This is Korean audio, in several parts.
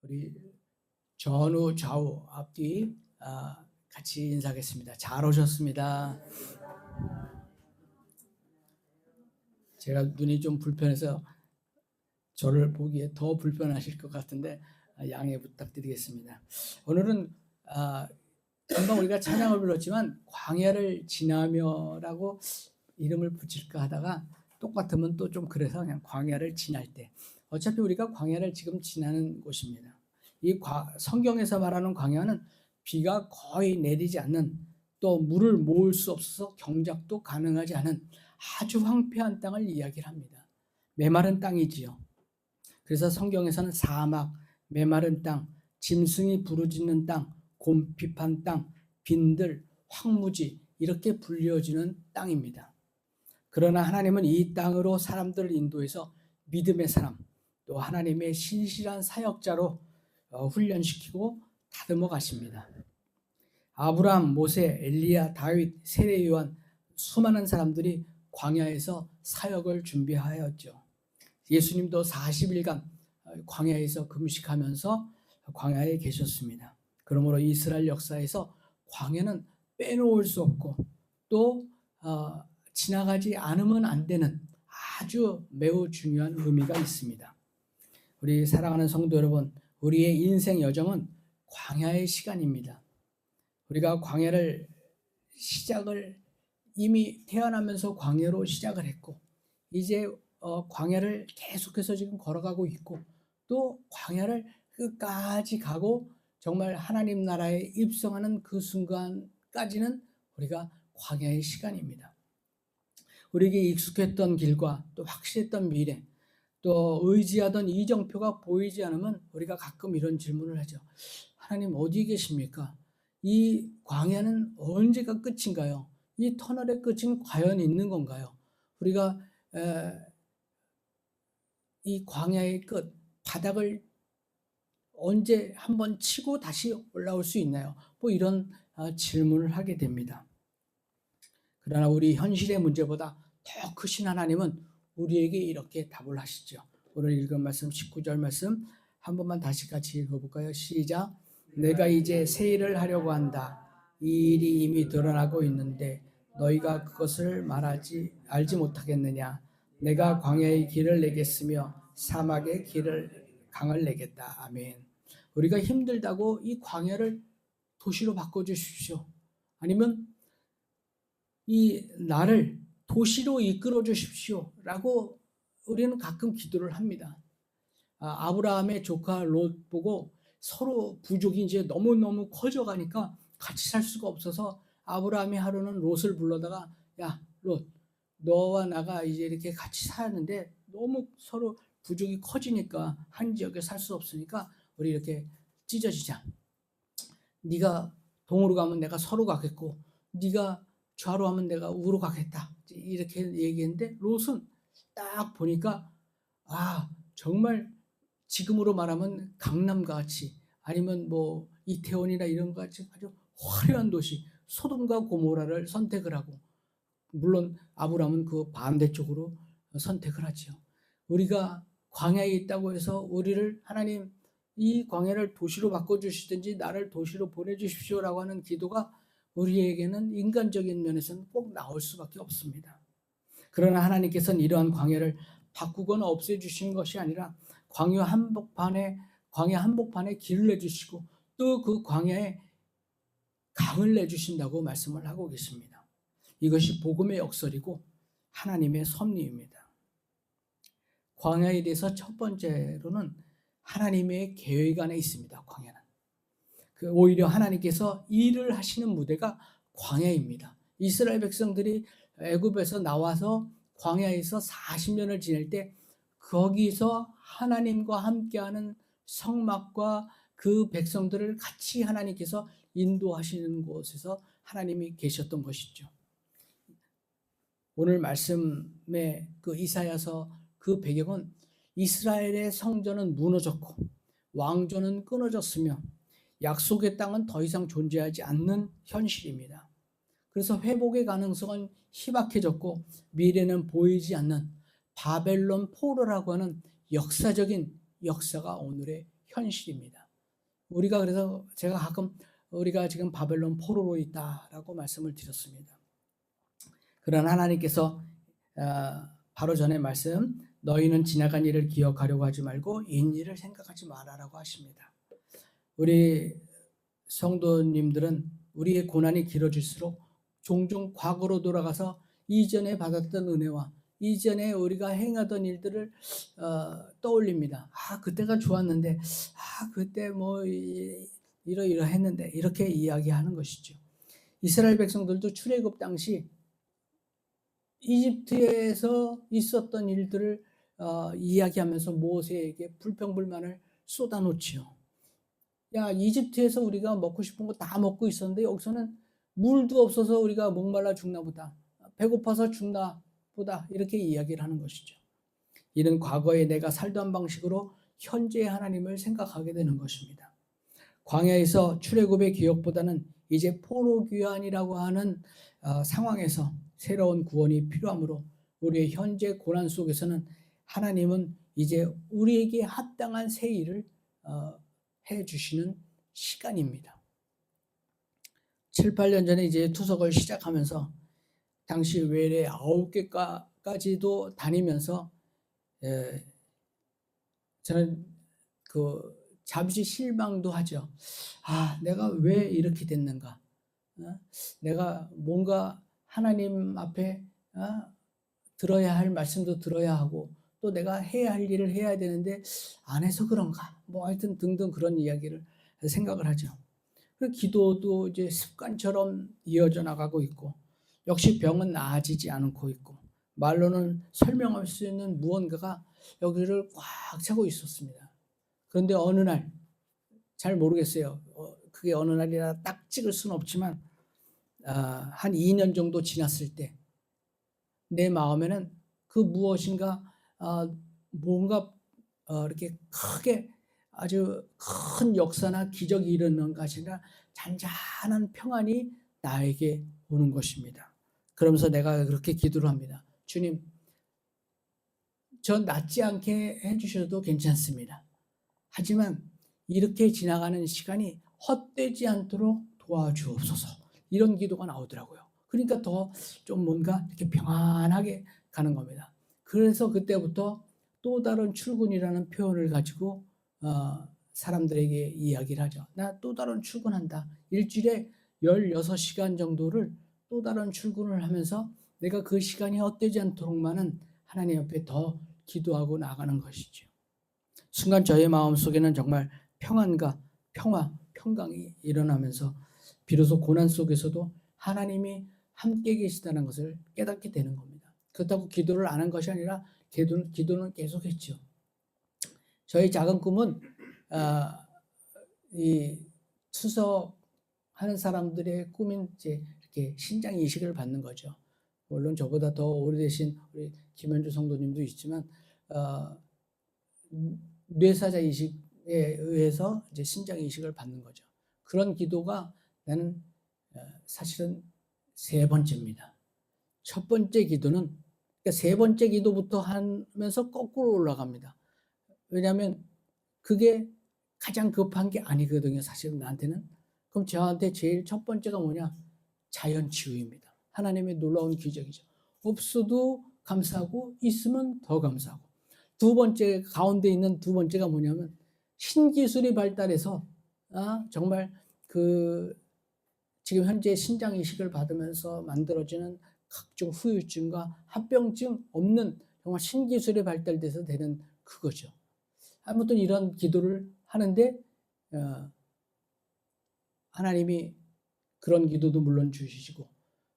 우리 전후 좌우 앞뒤 같이 인사하겠습니다. 잘 오셨습니다. 제가 눈이 좀 불편해서 저를 보기에 더 불편하실 것 같은데 양해 부탁드리겠습니다. 오늘은 금방 우리가 찬양을 불렀지만 광야를 지나며라고 이름을 붙일까 하다가 똑같으면 또 좀 그래서 그냥 광야를 지날 때, 어차피 우리가 광야를 지금 지나는 곳입니다. 이 성경에서 말하는 광야는 비가 거의 내리지 않는, 또 물을 모을 수 없어서 경작도 가능하지 않은 아주 황폐한 땅을 이야기를 합니다. 메마른 땅이지요. 그래서 성경에서는 사막, 메마른 땅, 짐승이 부르짖는 땅, 곰핍한 땅, 빈들, 황무지 이렇게 불려지는 땅입니다. 그러나 하나님은 이 땅으로 사람들을 인도해서 믿음의 사람, 또 하나님의 신실한 사역자로 훈련시키고 다듬어 가십니다. 아브라함, 모세, 엘리야, 다윗, 세례 요한, 수많은 사람들이 광야에서 사역을 준비하였죠. 예수님도 40일간 광야에서 금식하면서 광야에 계셨습니다. 그러므로 이스라엘 역사에서 광야는 빼놓을 수 없고 또 지나가지 않으면 안 되는 아주 매우 중요한 의미가 있습니다. 우리 사랑하는 성도 여러분, 우리의 인생 여정은 광야의 시간입니다. 우리가 광야를 시작을 이미 태어나면서 광야로 시작을 했고, 이제 광야를 계속해서 지금 걸어가고 있고, 또 광야를 끝까지 가고 정말 하나님 나라에 입성하는 그 순간까지는 우리가 광야의 시간입니다. 우리에게 익숙했던 길과 또 확실했던 미래, 또 의지하던 이정표가 보이지 않으면 우리가 가끔 이런 질문을 하죠. 하나님 어디 계십니까? 이 광야는 언제가 끝인가요? 이 터널의 끝은 과연 있는 건가요? 우리가 이 광야의 끝, 바닥을 언제 한번 치고 다시 올라올 수 있나요? 뭐 이런 질문을 하게 됩니다. 그러나 우리 현실의 문제보다 더 크신 하나님은 우리에게 이렇게 답을 하시죠. 오늘 읽은 말씀 19절 말씀 한 번만 다시 같이 읽어볼까요? 시작. 내가 이제 새 일을 하려고 한다. 이 일이 이미 드러나고 있는데 너희가 그것을 알지 못하겠느냐. 내가 광야의 길을 내겠으며 사막의 강을 내겠다. 아멘. 우리가 힘들다고 이 광야를 도시로 바꿔주십시오. 아니면 이 나를 도시로 이끌어 주십시오 라고 우리는 가끔 기도를 합니다. 아브라함의 조카 롯 보고 서로 부족이 이제 너무너무 커져가니까 같이 살 수가 없어서 아브라함이 하루는 롯을 불러다가, 야 롯, 너와 나가 이제 이렇게 같이 사는데 너무 서로 부족이 커지니까 한 지역에 살 수 없으니까 우리 이렇게 찢어지자. 네가 동으로 가면 내가 서로 가겠고, 네가 좌로 하면 내가 우로 가겠다. 이렇게 얘기했는데 롯은 딱 보니까 정말 지금으로 말하면 강남과 같이, 아니면 뭐 이태원이나 이런 것 같이 아주 화려한 도시 소돔과 고모라를 선택을 하고, 물론 아브라함은 그 반대쪽으로 선택을 하죠. 우리가 광야에 있다고 해서 우리를 하나님 이 광야를 도시로 바꿔주시든지 나를 도시로 보내주십시오라고 하는 기도가 우리에게는 인간적인 면에서는 꼭 나올 수밖에 없습니다. 그러나 하나님께서는 이러한 광야를 바꾸거나 없애주시는 것이 아니라 광야 한복판에 길을 내주시고 또 그 광야에 강을 내주신다고 말씀을 하고 계십니다. 이것이 복음의 역설이고 하나님의 섭리입니다. 광야에 대해서 첫 번째로는 하나님의 계획 안에 있습니다. 광야는 오히려 하나님께서 일을 하시는 무대가 광야입니다. 이스라엘 백성들이 애굽에서 나와서 광야에서 40년을 지낼 때 거기서 하나님과 함께하는 성막과 그 백성들을 같이 하나님께서 인도하시는 곳에서 하나님이 계셨던 것이죠. 오늘 말씀의 그 이사야서 그 배경은 이스라엘의 성전은 무너졌고 왕조는 끊어졌으며 약속의 땅은 더 이상 존재하지 않는 현실입니다. 그래서 회복의 가능성은 희박해졌고 미래는 보이지 않는 바벨론 포로라고 하는 역사적인 역사가 오늘의 현실입니다. 우리가 그래서 제가 가끔 우리가 지금 바벨론 포로로 있다라고 말씀을 드렸습니다. 그러나 하나님께서 바로 전에 말씀 너희는 지나간 일을 기억하려고 하지 말고 인 일을 생각하지 마라라고 하십니다. 우리 성도님들은 우리의 고난이 길어질수록 종종 과거로 돌아가서 이전에 받았던 은혜와 이전에 우리가 행하던 일들을 떠올립니다. 그때가 좋았는데 그때 뭐 이러이러했는데 이렇게 이야기하는 것이죠. 이스라엘 백성들도 출애굽 당시 이집트에서 있었던 일들을 이야기하면서 모세에게 불평불만을 쏟아놓지요. 야, 이집트에서 우리가 먹고 싶은 거 다 먹고 있었는데 여기서는 물도 없어서 우리가 목말라 죽나 보다. 배고파서 죽나 보다. 이렇게 이야기를 하는 것이죠. 이는 과거에 내가 살던 방식으로 현재의 하나님을 생각하게 되는 것입니다. 광야에서 출애굽의 기억보다는 이제 포로 귀환이라고 하는 상황에서 새로운 구원이 필요하므로 우리의 현재 고난 속에서는 하나님은 이제 우리에게 합당한 새 일을 해주시는 시간입니다. 7, 8년 전에 이제 투석을 시작하면서 당시 외래 9개까지도 다니면서 저는 잠시 실망도 하죠. 내가 왜 이렇게 됐는가? 내가 뭔가 하나님 앞에 들어야 할 말씀도 들어야 하고 또 내가 해야 할 일을 해야 되는데 안 해서 그런가? 뭐 하여튼 등등 그런 이야기를 생각을 하죠. 그리고 기도도 이제 습관처럼 이어져 나가고 있고 역시 병은 나아지지 않고 있고 말로는 설명할 수 있는 무언가가 여기를 꽉 차고 있었습니다. 그런데 어느 날 잘 모르겠어요. 그게 어느 날이라 딱 찍을 수는 없지만 한 2년 정도 지났을 때 내 마음에는 그 무엇인가 뭔가 이렇게 크게 아주 큰 역사나 기적이 일어나는 것이 아니라 잔잔한 평안이 나에게 오는 것입니다. 그러면서 내가 그렇게 기도를 합니다. 주님, 저 낫지 않게 해주셔도 괜찮습니다. 하지만 이렇게 지나가는 시간이 헛되지 않도록 도와주옵소서. 이런 기도가 나오더라고요. 그러니까 더 좀 뭔가 이렇게 평안하게 가는 겁니다. 그래서 그때부터 또 다른 출근이라는 표현을 가지고 사람들에게 이야기를 하죠. 나 또 다른 출근한다. 일주일에 16시간 정도를 또 다른 출근을 하면서 내가 그 시간이 헛되지 않도록만은 하나님 옆에 더 기도하고 나가는 것이죠. 순간 저의 마음속에는 정말 평안과 평화, 평강이 일어나면서 비로소 고난 속에서도 하나님이 함께 계시다는 것을 깨닫게 되는 겁니다. 그렇다고 기도를 안 한 것이 아니라 기도는 계속했죠. 저희 작은 꿈은 이 추석하는 사람들의 꿈인 이제 이렇게 신장 이식을 받는 거죠. 물론 저보다 더 오래되신 우리 김현주 성도님도 있지만 뇌사자 이식에 의해서 이제 신장 이식을 받는 거죠. 그런 기도가 나는 사실은 3번째입니다. 첫 번째 기도는 그러니까 3번째 기도부터 하면서 거꾸로 올라갑니다. 왜냐하면 그게 가장 급한 게 아니거든요. 사실은 나한테는. 그럼 저한테 제일 첫 번째가 뭐냐? 자연치유입니다. 하나님의 놀라운 기적이죠. 없어도 감사하고 있으면 더 감사하고. 두 번째 가운데 있는 두 번째가 뭐냐면 신기술이 발달해서 정말 지금 현재 신장 이식을 받으면서 만들어지는 각종 후유증과 합병증 없는 정말 신기술이 발달돼서 되는 그거죠. 아무튼 이런 기도를 하는데 하나님이 그런 기도도 물론 주시고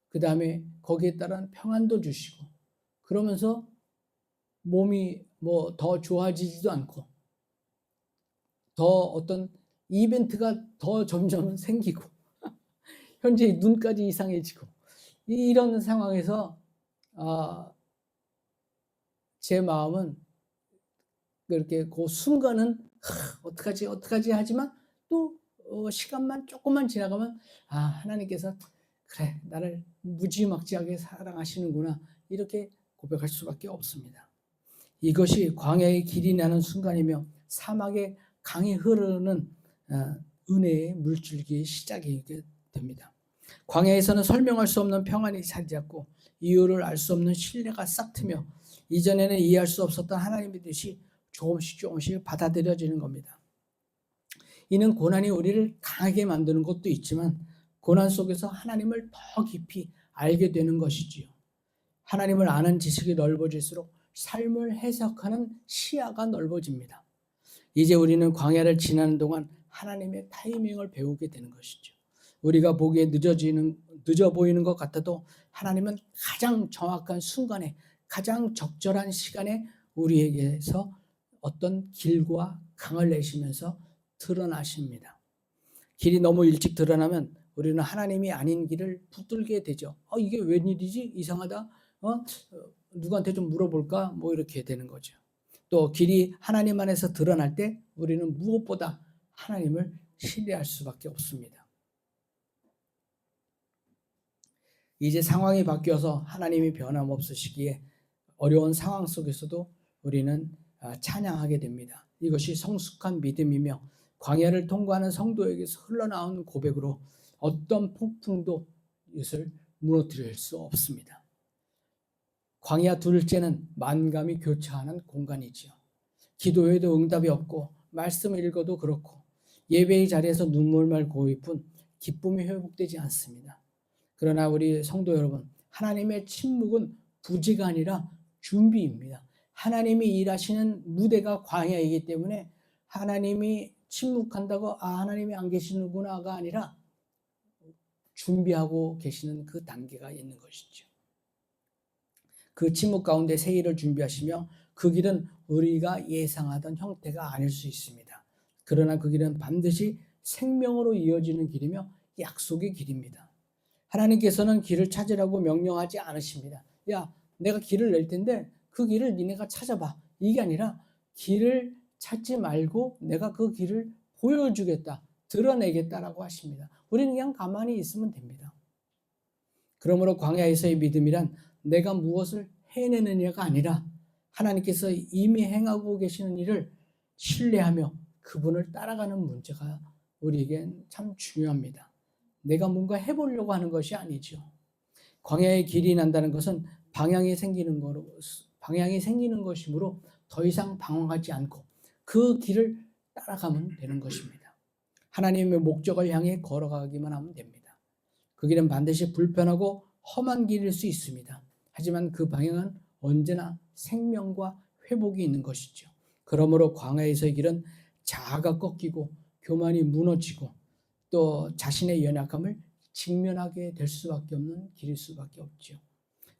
그 다음에 거기에 따른 평안도 주시고 그러면서 몸이 뭐 더 좋아지지도 않고 더 어떤 이벤트가 더 점점 생기고 현재 눈까지 이상해지고 이런 상황에서 제 마음은 그렇게 그 순간은 어떡하지 하지만 또 시간만 조금만 지나가면 하나님께서 그래 나를 무지막지하게 사랑하시는구나 이렇게 고백할 수밖에 없습니다. 이것이 광야의 길이 나는 순간이며 사막의 강이 흐르는 은혜의 물줄기의 시작이 됩니다. 광야에서는 설명할 수 없는 평안이 자리 잡고 이유를 알 수 없는 신뢰가 싹트며 이전에는 이해할 수 없었던 하나님의 뜻이 조금씩 받아들여지는 겁니다. 이는 고난이 우리를 강하게 만드는 것도 있지만 고난 속에서 하나님을 더 깊이 알게 되는 것이지요. 하나님을 아는 지식이 넓어질수록 삶을 해석하는 시야가 넓어집니다. 이제 우리는 광야를 지나는 동안 하나님의 타이밍을 배우게 되는 것이죠. 우리가 보기에 늦어 보이는 것 같아도 하나님은 가장 정확한 순간에 가장 적절한 시간에 우리에게서 어떤 길과 강을 내시면서 드러나십니다. 길이 너무 일찍 드러나면 우리는 하나님이 아닌 길을 붙들게 되죠. 이게 웬일이지? 이상하다. 누구한테 좀 물어볼까? 뭐 이렇게 되는 거죠. 또 길이 하나님 안에서 드러날 때 우리는 무엇보다 하나님을 신뢰할 수밖에 없습니다. 이제 상황이 바뀌어서 하나님이 변함없으시기에 어려운 상황 속에서도 우리는 찬양하게 됩니다. 이것이 성숙한 믿음이며 광야를 통과하는 성도에게서 흘러나오는 고백으로 어떤 폭풍도 이것을 무너뜨릴 수 없습니다. 광야 둘째는 만감이 교차하는 공간이지요. 기도해도 응답이 없고 말씀을 읽어도 그렇고 예배의 자리에서 눈물만 고일 뿐 기쁨이 회복되지 않습니다. 그러나 우리 성도 여러분, 하나님의 침묵은 부재가 아니라 준비입니다. 하나님이 일하시는 무대가 광야이기 때문에 하나님이 침묵한다고 하나님이 안 계시는구나가 아니라 준비하고 계시는 그 단계가 있는 것이죠. 그 침묵 가운데 새 일을 준비하시며 그 길은 우리가 예상하던 형태가 아닐 수 있습니다. 그러나 그 길은 반드시 생명으로 이어지는 길이며 약속의 길입니다. 하나님께서는 길을 찾으라고 명령하지 않으십니다. 야, 내가 길을 낼 텐데 그 길을 니네가 찾아봐. 이게 아니라 길을 찾지 말고 내가 그 길을 보여주겠다, 드러내겠다라고 하십니다. 우리는 그냥 가만히 있으면 됩니다. 그러므로 광야에서의 믿음이란 내가 무엇을 해내느냐가 아니라 하나님께서 이미 행하고 계시는 일을 신뢰하며 그분을 따라가는 문제가 우리에겐 참 중요합니다. 내가 뭔가 해보려고 하는 것이 아니죠. 광야의 길이 난다는 것은 방향이 생기는 것이므로 더 이상 방황하지 않고 그 길을 따라가면 되는 것입니다. 하나님의 목적을 향해 걸어가기만 하면 됩니다. 그 길은 반드시 불편하고 험한 길일 수 있습니다. 하지만 그 방향은 언제나 생명과 회복이 있는 것이죠. 그러므로 광야에서의 길은 자아가 꺾이고 교만이 무너지고 또 자신의 연약함을 직면하게 될 수밖에 없는 길일 수밖에 없죠.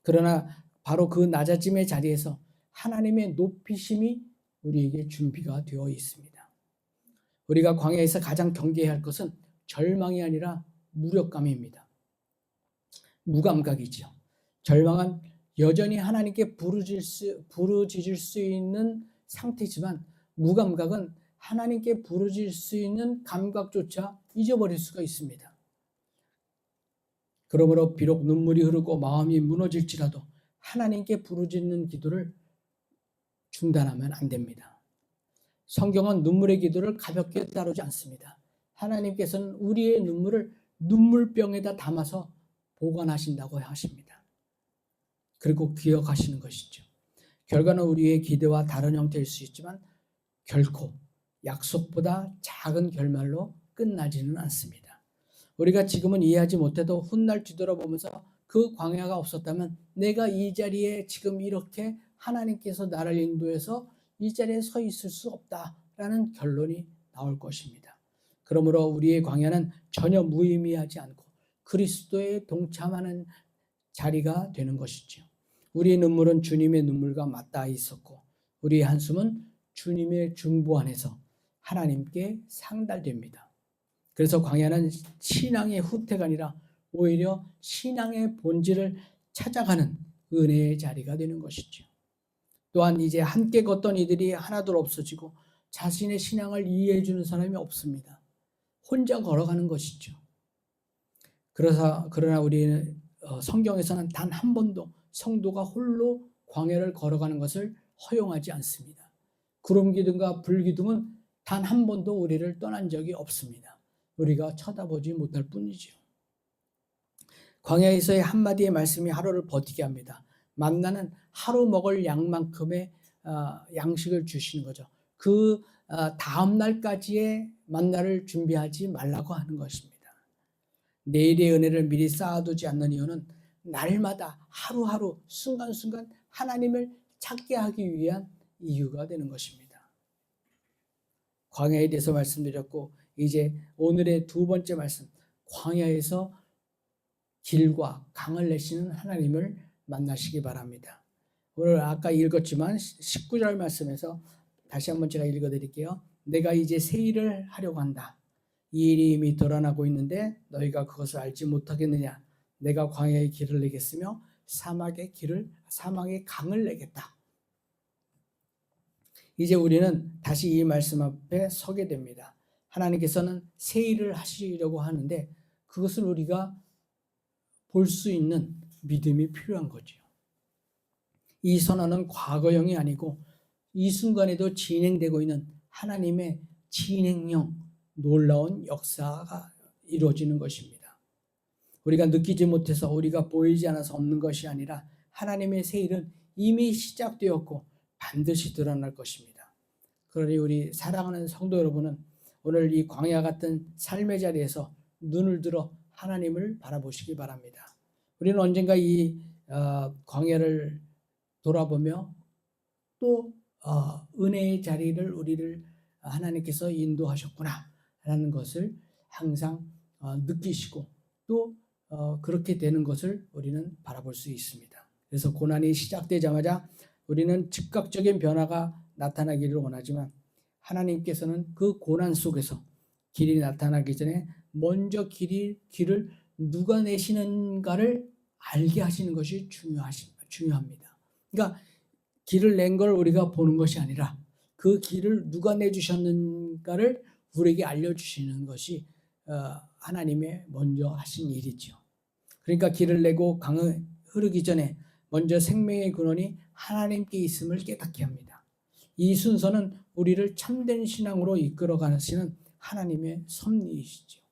그러나 바로 그 낮아짐의 자리에서 하나님의 높이심이 우리에게 준비가 되어 있습니다. 우리가 광야에서 가장 경계해야 할 것은 절망이 아니라 무력감입니다. 무감각이죠. 절망은 여전히 하나님께 부르짖을 수 있는 상태지만 무감각은 하나님께 부르짖을 수 있는 감각조차 잊어버릴 수가 있습니다. 그러므로 비록 눈물이 흐르고 마음이 무너질지라도 하나님께 부르짖는 기도를 중단하면 안 됩니다. 성경은 눈물의 기도를 가볍게 다루지 않습니다. 하나님께서는 우리의 눈물을 눈물병에다 담아서 보관하신다고 하십니다. 그리고 기억하시는 것이죠. 결과는 우리의 기대와 다른 형태일 수 있지만 결코 약속보다 작은 결말로 끝나지는 않습니다. 우리가 지금은 이해하지 못해도 훗날 뒤돌아보면서 그 광야가 없었다면 내가 이 자리에 지금 이렇게 하나님께서 나를 인도해서 이 자리에 서 있을 수 없다라는 결론이 나올 것입니다. 그러므로 우리의 광야는 전혀 무의미하지 않고 그리스도에 동참하는 자리가 되는 것이죠. 우리의 눈물은 주님의 눈물과 맞닿아 있었고 우리의 한숨은 주님의 중보 안에서 하나님께 상달됩니다. 그래서 광야는 신앙의 후퇴가 아니라 오히려 신앙의 본질을 찾아가는 은혜의 자리가 되는 것이죠. 또한 이제 함께 걷던 이들이 하나둘 없어지고 자신의 신앙을 이해해 주는 사람이 없습니다. 혼자 걸어가는 것이죠. 그러나 우리는 성경에서는 단 한 번도 성도가 홀로 광야를 걸어가는 것을 허용하지 않습니다. 구름 기둥과 불 기둥은 단 한 번도 우리를 떠난 적이 없습니다. 우리가 쳐다보지 못할 뿐이지요. 광야에서의 한마디의 말씀이 하루를 버티게 합니다. 만나는 하루 먹을 양만큼의 양식을 주시는 거죠. 그 다음 날까지의 만나를 준비하지 말라고 하는 것입니다. 내일의 은혜를 미리 쌓아두지 않는 이유는 날마다 하루하루 순간순간 하나님을 찾게 하기 위한 이유가 되는 것입니다. 광야에 대해서 말씀드렸고, 이제 오늘의 두 번째 말씀, 광야에서 길과 강을 내시는 하나님을 만나시기 바랍니다. 오늘 아까 읽었지만 19절 말씀에서 다시 한번 제가 읽어드릴게요. 내가 이제 새 일을 하려고 한다. 이 일이 이미 드러나고 있는데 너희가 그것을 알지 못하겠느냐. 내가 광야의 길을 내겠으며 사막의 강을 내겠다. 이제 우리는 다시 이 말씀 앞에 서게 됩니다. 하나님께서는 새 일을 하시려고 하는데 그것을 우리가 볼 수 있는 믿음이 필요한 거죠. 이 선언은 과거형이 아니고 이 순간에도 진행되고 있는 하나님의 진행형 놀라운 역사가 이루어지는 것입니다. 우리가 느끼지 못해서 우리가 보이지 않아서 없는 것이 아니라 하나님의 새 일은 이미 시작되었고 반드시 드러날 것입니다. 그러니 우리 사랑하는 성도 여러분은 오늘 이 광야 같은 삶의 자리에서 눈을 들어 하나님을 바라보시기 바랍니다. 우리는 언젠가 이 광야를 돌아보며 또 은혜의 자리를 우리를 하나님께서 인도하셨구나 라는 것을 항상 느끼시고 또 그렇게 되는 것을 우리는 바라볼 수 있습니다. 그래서 고난이 시작되자마자 우리는 즉각적인 변화가 나타나기를 원하지만 하나님께서는 그 고난 속에서 길이 나타나기 전에 먼저 길을 누가 내시는가를 알게 하시는 것이 중요합니다. 그러니까 길을 낸 걸 우리가 보는 것이 아니라 그 길을 누가 내주셨는가를 우리에게 알려주시는 것이 하나님의 먼저 하신 일이죠. 그러니까 길을 내고 강을 흐르기 전에 먼저 생명의 근원이 하나님께 있음을 깨닫게 합니다. 이 순서는 우리를 참된 신앙으로 이끌어 가시는 하나님의 섭리이시죠.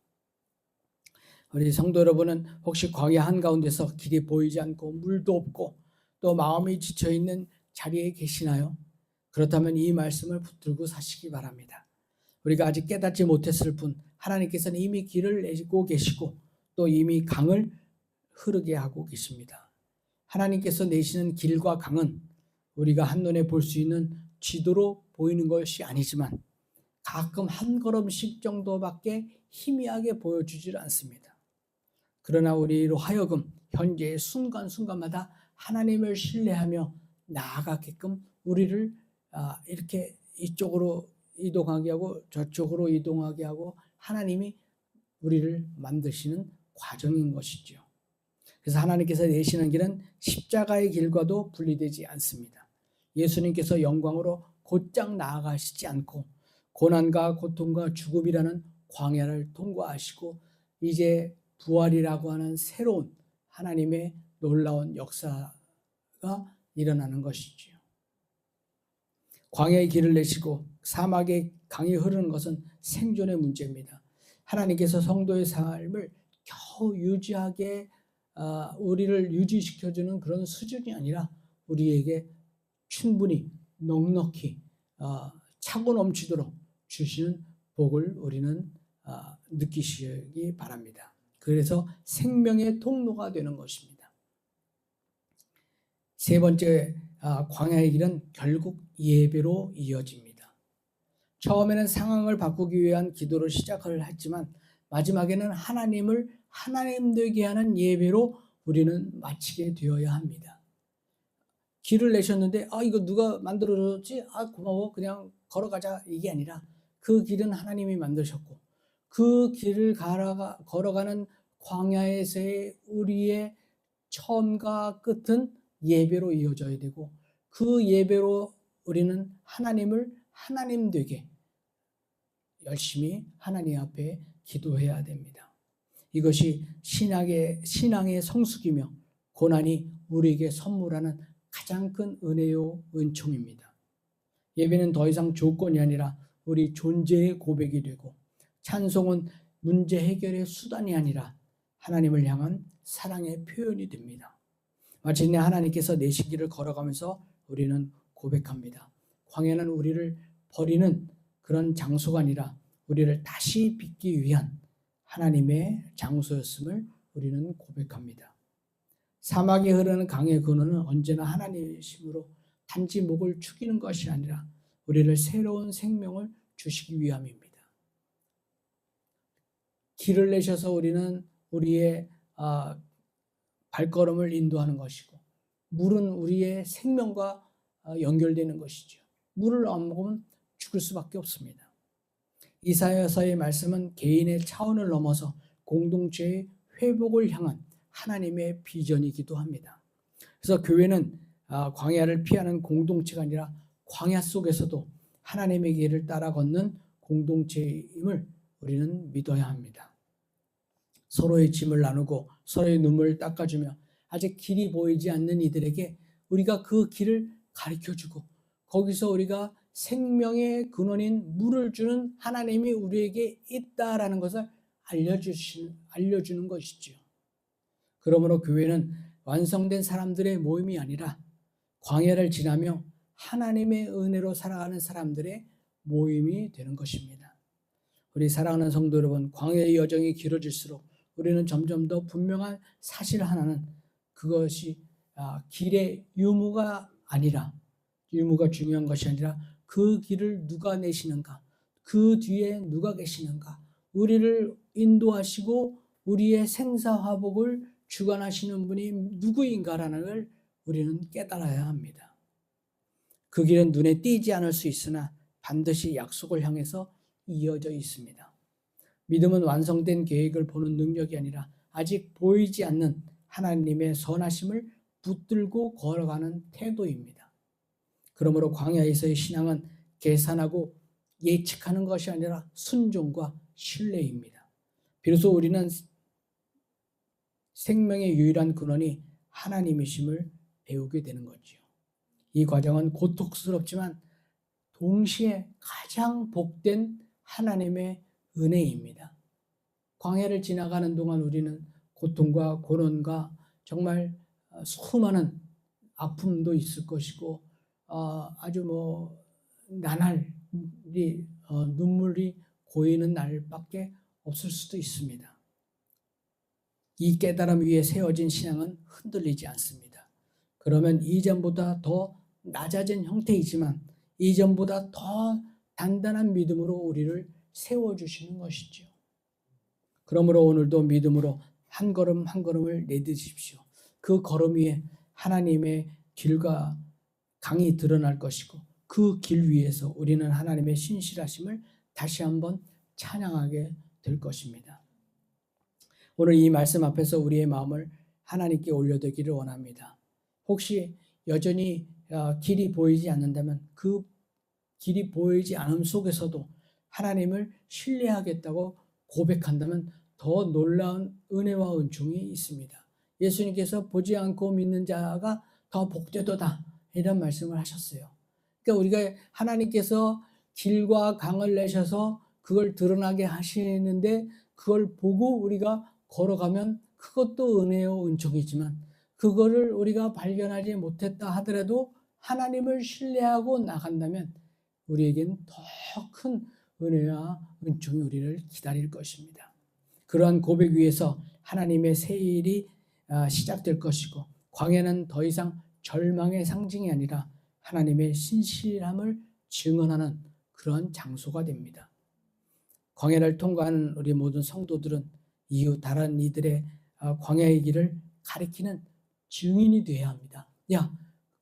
우리 성도 여러분은 혹시 광야 한가운데서 길이 보이지 않고 물도 없고 또 마음이 지쳐있는 자리에 계시나요? 그렇다면 이 말씀을 붙들고 사시기 바랍니다. 우리가 아직 깨닫지 못했을 뿐 하나님께서는 이미 길을 내고 계시고 또 이미 강을 흐르게 하고 계십니다. 하나님께서 내시는 길과 강은 우리가 한눈에 볼 수 있는 지도로 보이는 것이 아니지만 가끔 한 걸음씩 정도밖에 희미하게 보여주질 않습니다. 그러나 우리로 하여금 현재의 순간순간마다 하나님을 신뢰하며 나아가게끔 우리를 이렇게 이쪽으로 이동하게 하고 저쪽으로 이동하게 하고 하나님이 우리를 만드시는 과정인 것이죠. 그래서 하나님께서 내시는 길은 십자가의 길과도 분리되지 않습니다. 예수님께서 영광으로 곧장 나아가시지 않고 고난과 고통과 죽음이라는 광야를 통과하시고 이제 부활이라고 하는 새로운 하나님의 놀라운 역사가 일어나는 것이지요. 광야의 길을 내시고 사막의 강이 흐르는 것은 생존의 문제입니다. 하나님께서 성도의 삶을 겨우 유지하게 우리를 유지시켜주는 그런 수준이 아니라 우리에게 충분히 넉넉히 차고 넘치도록 주시는 복을 우리는 느끼시기 바랍니다. 그래서 생명의 통로가 되는 것입니다. 세 번째, 광야의 길은 결국 예배로 이어집니다. 처음에는 상황을 바꾸기 위한 기도로 시작을 했지만 마지막에는 하나님을 하나님 되게 하는 예배로 우리는 마치게 되어야 합니다. 길을 내셨는데 이거 누가 만들어줬지? 고마워, 그냥 걸어가자, 이게 아니라 그 길은 하나님이 만드셨고 그 길을 걸어가는 광야에서의 우리의 처음과 끝은 예배로 이어져야 되고 그 예배로 우리는 하나님을 하나님 되게 열심히 하나님 앞에 기도해야 됩니다. 이것이 신앙의 성숙이며 고난이 우리에게 선물하는 가장 큰 은혜요 은총입니다. 예배는 더 이상 조건이 아니라 우리 존재의 고백이 되고, 찬송은 문제 해결의 수단이 아니라 하나님을 향한 사랑의 표현이 됩니다. 마침내 하나님께서 내시기를 걸어가면서 우리는 고백합니다. 광야는 우리를 버리는 그런 장소가 아니라 우리를 다시 빚기 위한 하나님의 장소였음을 우리는 고백합니다. 사막에 흐르는 강의 근원은 언제나 하나님이심으로 단지 목을 축이는 것이 아니라 우리를 새로운 생명을 주시기 위함입니다. 길을 내셔서 우리는 우리의 발걸음을 인도하는 것이고, 물은 우리의 생명과 연결되는 것이죠. 물을 안 먹으면 죽을 수밖에 없습니다. 이사야서의 말씀은 개인의 차원을 넘어서 공동체의 회복을 향한 하나님의 비전이기도 합니다. 그래서 교회는 광야를 피하는 공동체가 아니라 광야 속에서도 하나님의 길을 따라 걷는 공동체임을 우리는 믿어야 합니다. 서로의 짐을 나누고 서로의 눈물을 닦아주며 아직 길이 보이지 않는 이들에게 우리가 그 길을 가르쳐주고, 거기서 우리가 생명의 근원인 물을 주는 하나님이 우리에게 있다라는 것을 알려주는 것이죠. 그러므로 교회는 완성된 사람들의 모임이 아니라 광야를 지나며 하나님의 은혜로 살아가는 사람들의 모임이 되는 것입니다. 우리 사랑하는 성도 여러분, 광야의 여정이 길어질수록 우리는 점점 더 분명한 사실 하나는, 그것이 길의 유무가 중요한 것이 아니라 그 길을 누가 내시는가, 그 뒤에 누가 계시는가, 우리를 인도하시고 우리의 생사화복을 주관하시는 분이 누구인가라는 걸 우리는 깨달아야 합니다. 그 길은 눈에 띄지 않을 수 있으나 반드시 약속을 향해서 이어져 있습니다. 믿음은 완성된 계획을 보는 능력이 아니라 아직 보이지 않는 하나님의 선하심을 붙들고 걸어가는 태도입니다. 그러므로 광야에서의 신앙은 계산하고 예측하는 것이 아니라 순종과 신뢰입니다. 비로소 우리는 생명의 유일한 근원이 하나님이심을 배우게 되는 거죠. 이 과정은 고통스럽지만 동시에 가장 복된 하나님의 은혜입니다. 광야를 지나가는 동안 우리는 고통과 고난과 정말 수많은 아픔도 있을 것이고, 아주 나날이 눈물이 고이는 날밖에 없을 수도 있습니다. 이 깨달음 위에 세워진 신앙은 흔들리지 않습니다. 그러면 이전보다 더 낮아진 형태이지만 이전보다 더 단단한 믿음으로 우리를 세워주시는 것이죠. 그러므로 오늘도 믿음으로 한 걸음 한 걸음을 내딛으십시오. 그 걸음 위에 하나님의 길과 강이 드러날 것이고, 그 길 위에서 우리는 하나님의 신실하심을 다시 한번 찬양하게 될 것입니다. 오늘 이 말씀 앞에서 우리의 마음을 하나님께 올려드리기를 원합니다. 혹시 여전히 길이 보이지 않는다면 그 길이 보이지 않음 속에서도 하나님을 신뢰하겠다고 고백한다면 더 놀라운 은혜와 은총이 있습니다. 예수님께서 보지 않고 믿는 자가 더 복되도다, 이런 말씀을 하셨어요. 그러니까 우리가 하나님께서 길과 강을 내셔서 그걸 드러나게 하시는데 그걸 보고 우리가 걸어가면 그것도 은혜요 은총이지만, 그거를 우리가 발견하지 못했다 하더라도 하나님을 신뢰하고 나간다면 우리에겐 더 큰 은혜와 은총이 우리를 기다릴 것입니다. 그러한 고백 위에서 하나님의 새 일이 시작될 것이고, 광야는 더 이상 절망의 상징이 아니라 하나님의 신실함을 증언하는 그러한 장소가 됩니다. 광야를 통과하는 우리 모든 성도들은 이후 다른 이들의 광야의 길을 가리키는 증인이 되어야 합니다. 야,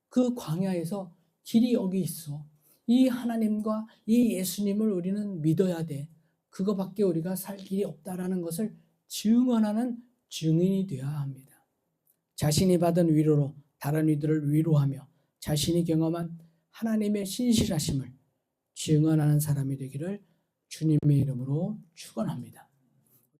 그 광야에서 길이 여기 있어. 이 하나님과 이 예수님을 우리는 믿어야 돼. 그거밖에 우리가 살 길이 없다라는 것을 증언하는 증인이 되어야 합니다. 자신이 받은 위로로 다른 이들을 위로하며 자신이 경험한 하나님의 신실하심을 증언하는 사람이 되기를 주님의 이름으로 축원합니다.